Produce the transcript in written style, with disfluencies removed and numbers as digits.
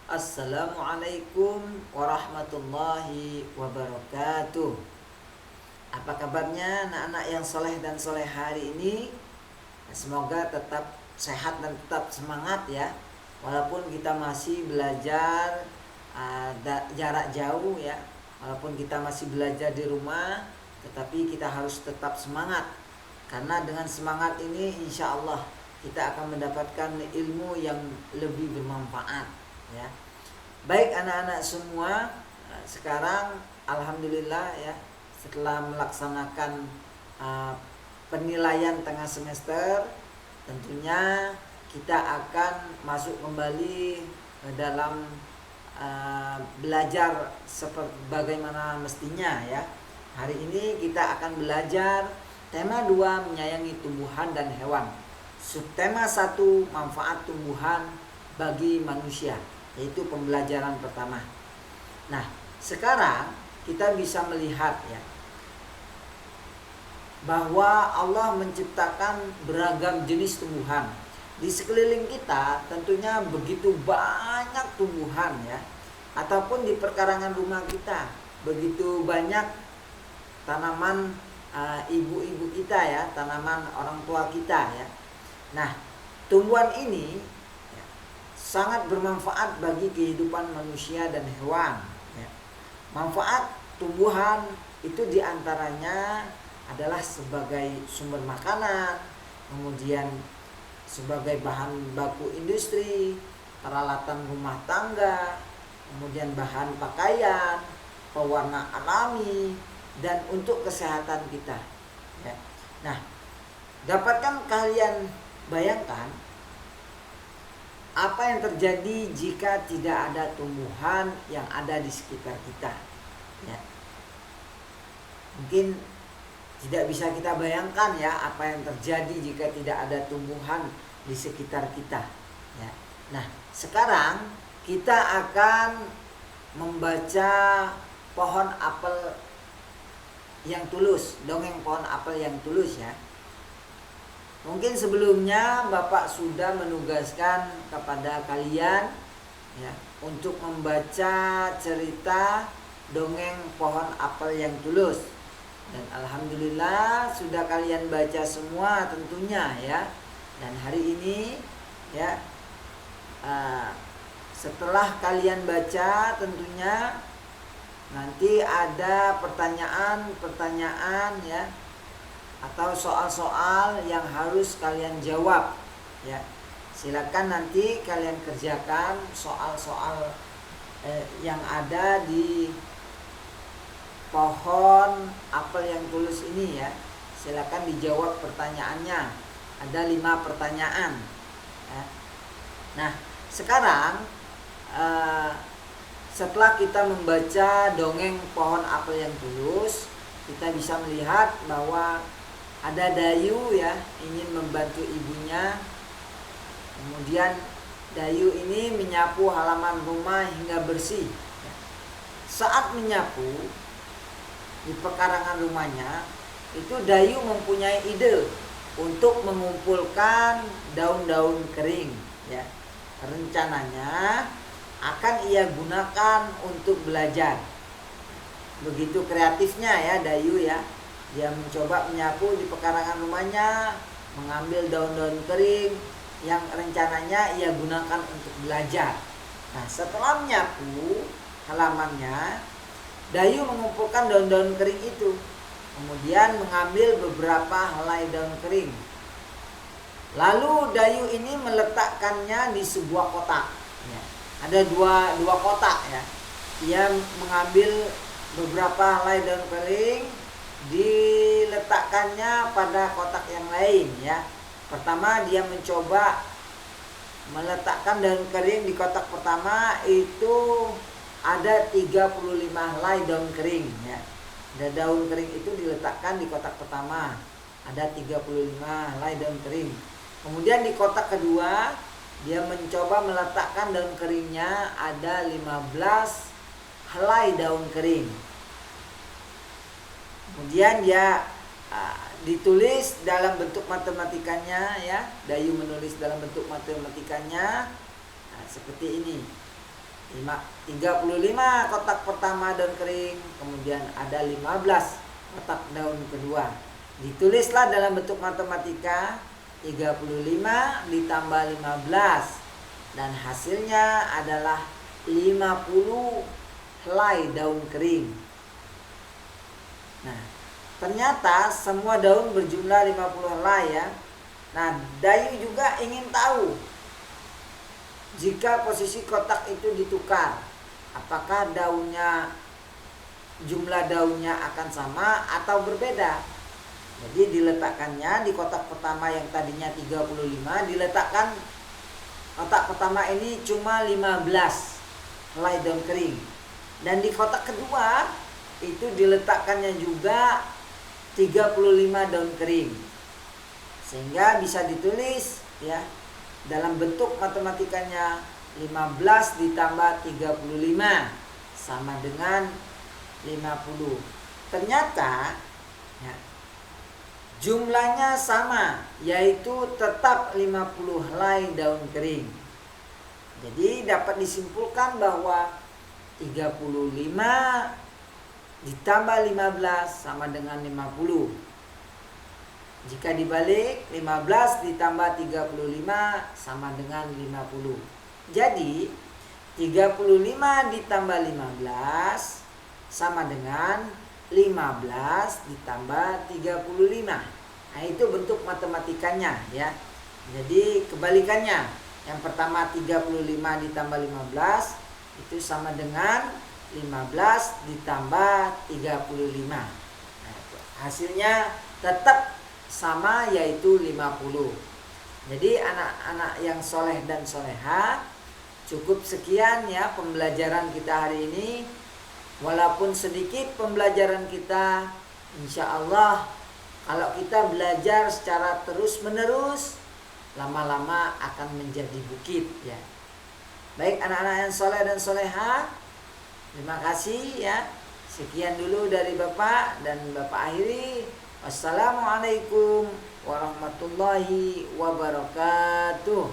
Assalamualaikum warahmatullahi wabarakatuh. Apa kabarnya anak-anak yang soleh dan soleh hari ini? Semoga tetap sehat dan tetap semangat ya. Walaupun kita masih belajar jarak jauh ya. Walaupun kita masih belajar di rumah, tetapi kita harus tetap semangat. Karena dengan semangat ini insya Allah kita akan mendapatkan ilmu yang lebih bermanfaat ya. Baik anak-anak semua, sekarang alhamdulillah ya, setelah melaksanakan penilaian tengah semester, tentunya kita akan masuk kembali dalam belajar seperti bagaimana mestinya ya. Hari ini kita akan belajar tema 2, menyayangi tumbuhan dan hewan. Subtema 1, manfaat tumbuhan bagi manusia, yaitu pembelajaran pertama. Nah, sekarang kita bisa melihat ya, bahwa Allah menciptakan beragam jenis tumbuhan. Di sekeliling kita tentunya begitu banyak tumbuhan ya. Ataupun di perkarangan rumah kita begitu banyak tanaman ibu-ibu kita ya, tanaman orang tua kita ya. Nah, tumbuhan ini ya, sangat bermanfaat bagi kehidupan manusia dan hewan ya. Manfaat tumbuhan itu diantaranya adalah sebagai sumber makanan, kemudian sebagai bahan baku industri, peralatan rumah tangga, kemudian bahan pakaian, pewarna alami, dan untuk kesehatan kita ya. Nah, dapatkah kalian bayangkan apa yang terjadi jika tidak ada tumbuhan yang ada di sekitar kita ya. Mungkin tidak bisa kita bayangkan ya apa yang terjadi jika tidak ada tumbuhan di sekitar kita ya. Nah, sekarang kita akan membaca pohon apel yang tulus, dongeng pohon apel yang tulus ya. Mungkin sebelumnya Bapak sudah menugaskan kepada kalian ya untuk membaca cerita dongeng pohon apel yang tulus. Dan alhamdulillah sudah kalian baca semua tentunya ya. Dan hari ini ya, setelah kalian baca tentunya nanti ada pertanyaan-pertanyaan ya, atau soal-soal yang harus kalian jawab ya. Silakan nanti kalian kerjakan soal-soal yang ada di pohon apel yang tulus ini ya. Silakan dijawab pertanyaannya. Ada 5 pertanyaan ya. Nah, sekarang setelah kita membaca dongeng pohon apel yang tulus, kita bisa melihat bahwa ada Dayu ya, ingin membantu ibunya. Kemudian Dayu ini menyapu halaman rumah hingga bersih. Saat menyapu di pekarangan rumahnya, itu Dayu mempunyai ide untuk mengumpulkan daun-daun kering ya. Rencananya akan ia gunakan untuk belajar. Begitu kreatifnya ya Dayu ya. Dia mencoba menyapu di pekarangan rumahnya, mengambil daun-daun kering yang rencananya ia gunakan untuk belajar. Nah, setelah menyapu halamannya, Dayu mengumpulkan daun-daun kering itu. Kemudian mengambil beberapa helai daun kering. Lalu Dayu ini meletakkannya di sebuah kotak ya. Ada dua kotak ya. Dia mengambil beberapa helai daun kering, diletakkannya pada kotak yang lain ya. Pertama dia mencoba meletakkan daun kering di kotak pertama, itu ada 35 helai daun kering ya. Dan daun kering itu diletakkan di kotak pertama, ada 35 helai daun kering. Kemudian di kotak kedua dia mencoba meletakkan daun keringnya, ada 15 helai daun kering. Kemudian dia ditulis dalam bentuk matematikanya ya. Dayu menulis dalam bentuk matematikanya seperti ini. 35 kotak pertama daun kering, kemudian ada 15 kotak daun kedua. Ditulislah dalam bentuk matematika 35 ditambah 15 dan hasilnya adalah 50 helai daun kering. Nah, ternyata semua daun berjumlah 50 helai ya. Nah, Dayu juga ingin tahu jika posisi kotak itu ditukar, apakah jumlah daunnya akan sama atau berbeda. Jadi diletakkannya di kotak pertama yang tadinya 35, diletakkan kotak pertama ini cuma 15 helai daun kering. Dan di kotak kedua itu diletakkannya juga 35 daun kering. Sehingga bisa ditulis ya dalam bentuk matematikanya 15 ditambah 35 sama dengan 50. Ternyata ya, jumlahnya sama, yaitu tetap 50 helai daun kering. Jadi dapat disimpulkan bahwa 35 ditambah 15 sama dengan 50. Jika dibalik, 15 ditambah 35 sama dengan 50. Jadi 35 ditambah 15 sama dengan 15 ditambah 35. Nah, itu bentuk matematikanya ya. Jadi kebalikannya. Yang pertama 35 ditambah 15 itu sama dengan 15 ditambah 35. Nah, hasilnya tetap sama, yaitu 50. Jadi anak-anak yang soleh dan soleha, cukup sekian ya pembelajaran kita hari ini. Walaupun sedikit pembelajaran kita, insya Allah kalau kita belajar secara terus menerus, lama-lama akan menjadi bukit ya. Baik anak-anak yang soleh dan soleha, terima kasih ya. Sekian dulu dari Bapak, dan Bapak akhiri. Wassalamualaikum warahmatullahi wabarakatuh.